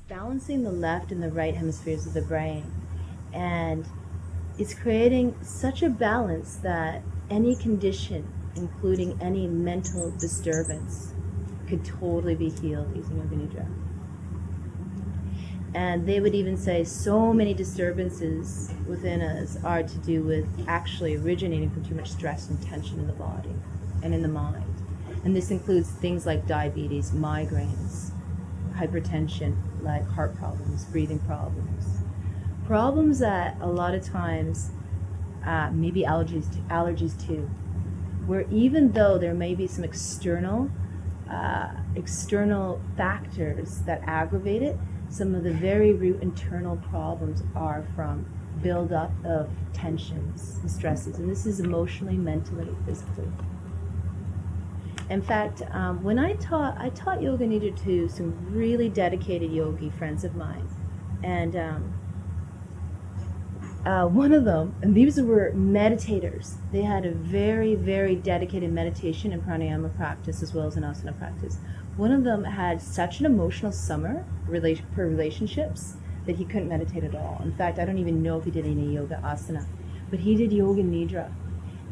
balancing the left and the right hemispheres of the brain. And it's creating such a balance that any condition, including any mental disturbance, could totally be healed using Yoga Nidra. And they would even say so many disturbances within us are to do with actually originating from too much stress and tension in the body and in the mind. And this includes things like diabetes, migraines, hypertension, like heart problems, breathing problems. Problems that a lot of times, maybe allergies too, where even though there may be some external factors that aggravate it, some of the very root internal problems are from build-up of tensions and stresses. And this is emotionally, mentally, physically. In fact, when I taught Yoga Nidra to some really dedicated yogi friends of mine. And one of them, and these were meditators, they had a very, very dedicated meditation and pranayama practice as well as an asana practice. One of them had such an emotional summer for relationships that he couldn't meditate at all. In fact, I don't even know if he did any yoga asana, but he did Yoga Nidra.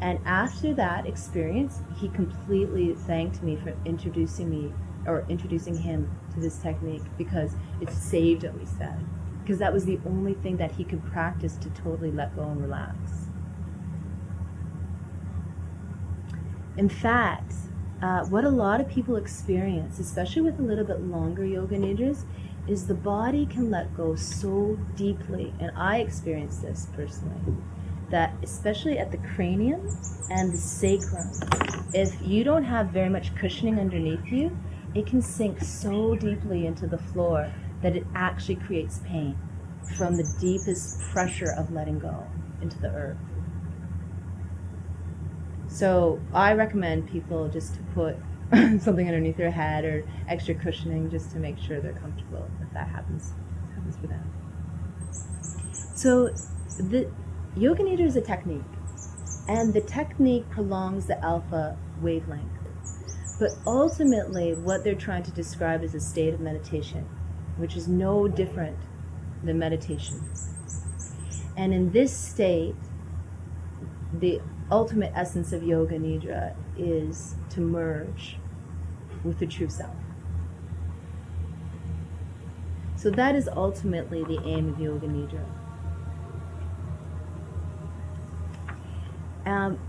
And after that experience, he completely thanked me for introducing him to this technique, because it saved him, he said. Because that was the only thing that he could practice to totally let go and relax. In fact, what a lot of people experience, especially with a little bit longer Yoga Nidras, is the body can let go so deeply, and I experienced this personally, that especially at the cranium and the sacrum, if you don't have very much cushioning underneath you, it can sink so deeply into the floor that it actually creates pain from the deepest pressure of letting go into the earth. So I recommend people just to put something underneath their head or extra cushioning just to make sure they're comfortable if that happens for them. So the Yoga Nidra is a technique, and the technique prolongs the alpha wavelength. But ultimately, what they're trying to describe is a state of meditation, which is no different than meditation. And in this state, the ultimate essence of Yoga Nidra is to merge with the true self. So that is ultimately the aim of Yoga Nidra.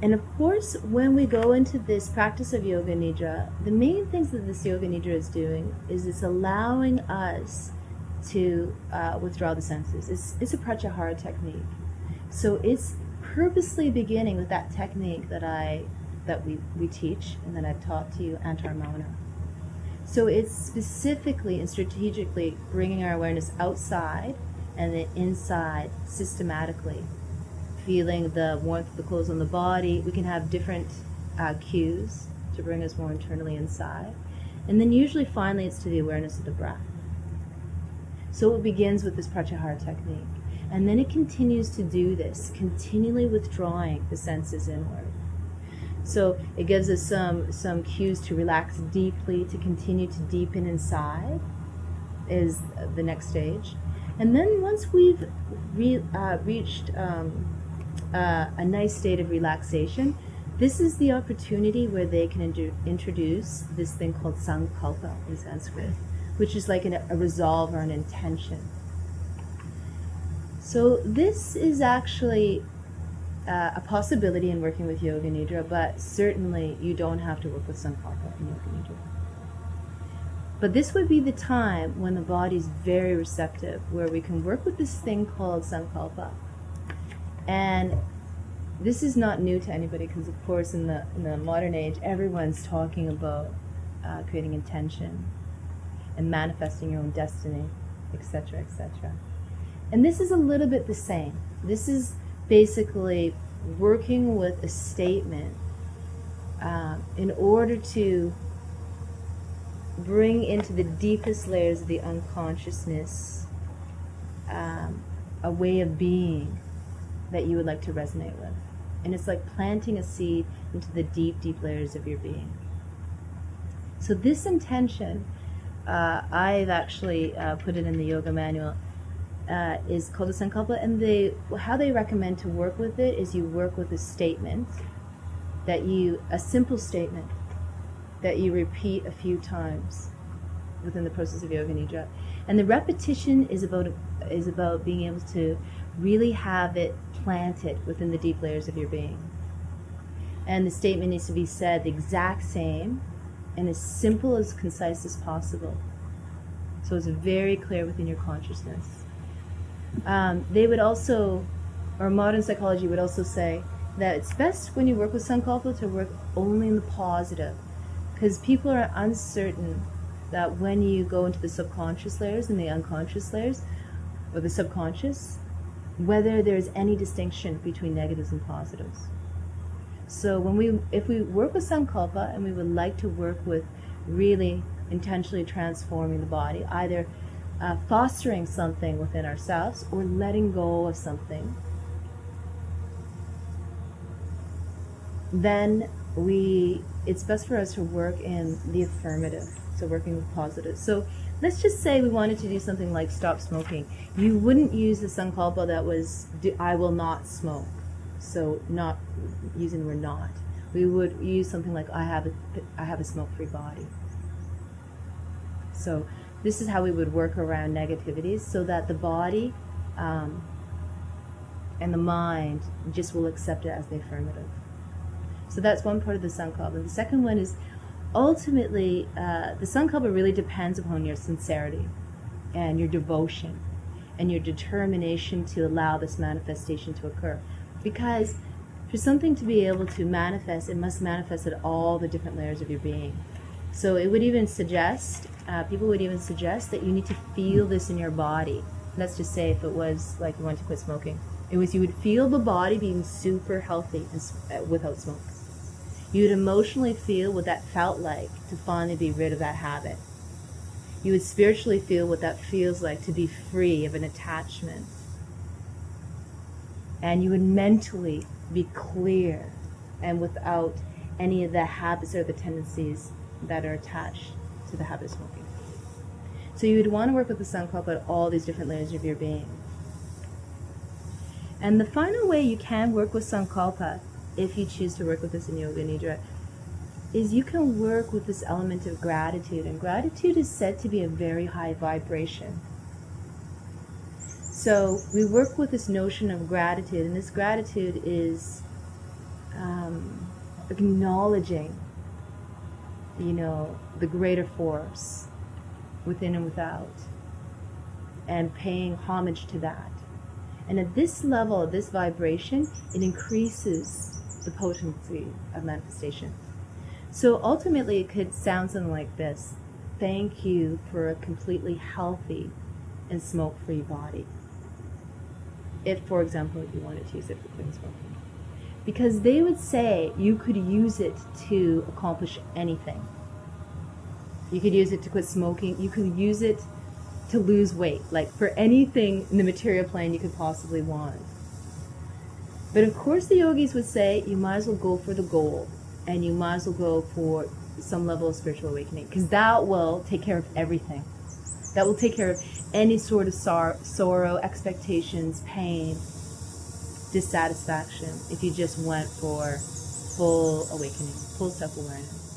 And of course, when we go into this practice of Yoga Nidra, the main things that this Yoga Nidra is doing is it's allowing us to withdraw the senses. It's a pratyahara technique. So it's purposely beginning with that technique that we teach and that I've taught to you, Antaramana. So it's specifically and strategically bringing our awareness outside and then inside systematically. Feeling the warmth of the clothes on the body. We can have different cues to bring us more internally inside. And then usually finally it's to the awareness of the breath. So it begins with this pratyahara technique. And then it continues to do this, continually withdrawing the senses inward. So it gives us some cues to relax deeply, to continue to deepen inside is the next stage. And then once we've reached a nice state of relaxation, this is the opportunity where they can introduce this thing called Sankalpa in Sanskrit, which is like a resolve or an intention. So this is actually a possibility in working with Yoga Nidra, but certainly you don't have to work with Sankalpa in Yoga Nidra. But this would be the time when the body's very receptive, where we can work with this thing called Sankalpa. And this is not new to anybody, because of course in the modern age everyone's talking about creating intention and manifesting your own destiny, etc., etc. And this is a little bit the same. This is basically working with a statement in order to bring into the deepest layers of the unconsciousness a way of being that you would like to resonate with. And it's like planting a seed into the deep, deep layers of your being. So this intention I've actually put it in the yoga manual, is called the Sankalpa, and how they recommend to work with it is you work with a statement a simple statement that you repeat a few times within the process of Yoga Nidra. And the repetition is about being able to really have it planted within the deep layers of your being. And the statement needs to be said the exact same and as simple, as concise as possible. So it's very clear within your consciousness. They would also, or modern psychology would also say, that it's best when you work with Sankalpa to work only in the positive, because people are uncertain that when you go into the subconscious layers and the unconscious layers, or the subconscious, whether there's any distinction between negatives and positives. So if we work with Sankalpa, and we would like to work with really intentionally transforming the body, either fostering something within ourselves or letting go of something, then it's best for us to work in the affirmative, so working with positive. So let's just say we wanted to do something like stop smoking. You wouldn't use the Sankalpa that was, I will not smoke. So not using the word not. We would use something like, I have a smoke-free body. So this is how we would work around negativities, so that the body and the mind just will accept it as the affirmative. So that's one part of the Sankalpa. The second one is, ultimately, the Sankalpa really depends upon your sincerity and your devotion and your determination to allow this manifestation to occur. Because for something to be able to manifest, it must manifest at all the different layers of your being. So it would even suggest, people would even suggest that you need to feel this in your body. Let's just say if it was like you wanted to quit smoking. It was, you would feel the body being super healthy without smoke. You would emotionally feel what that felt like to finally be rid of that habit. You would spiritually feel what that feels like to be free of an attachment. And you would mentally be clear and without any of the habits or the tendencies that are attached to the habit of smoking. So you would want to work with the Sankalpa at all these different layers of your being. And the final way you can work with Sankalpa, if you choose to work with this in Yoga Nidra, is you can work with this element of gratitude. And gratitude is said to be a very high vibration. So we work with this notion of gratitude, and this gratitude is acknowledging, the greater force within and without, and paying homage to that. And at this level, this vibration, it increases the potency of manifestation. So ultimately, it could sound something like this: thank you for a completely healthy and smoke-free body. If, for example, you wanted to use it for quitting smoking. Because they would say you could use it to accomplish anything. You could use it to quit smoking. You could use it to lose weight, like for anything in the material plane you could possibly want. But of course the yogis would say you might as well go for the goal, and you might as well go for some level of spiritual awakening, because that will take care of everything. That will take care of any sort of sorrow, expectations, pain, dissatisfaction, if you just went for full awakening, full self-awareness.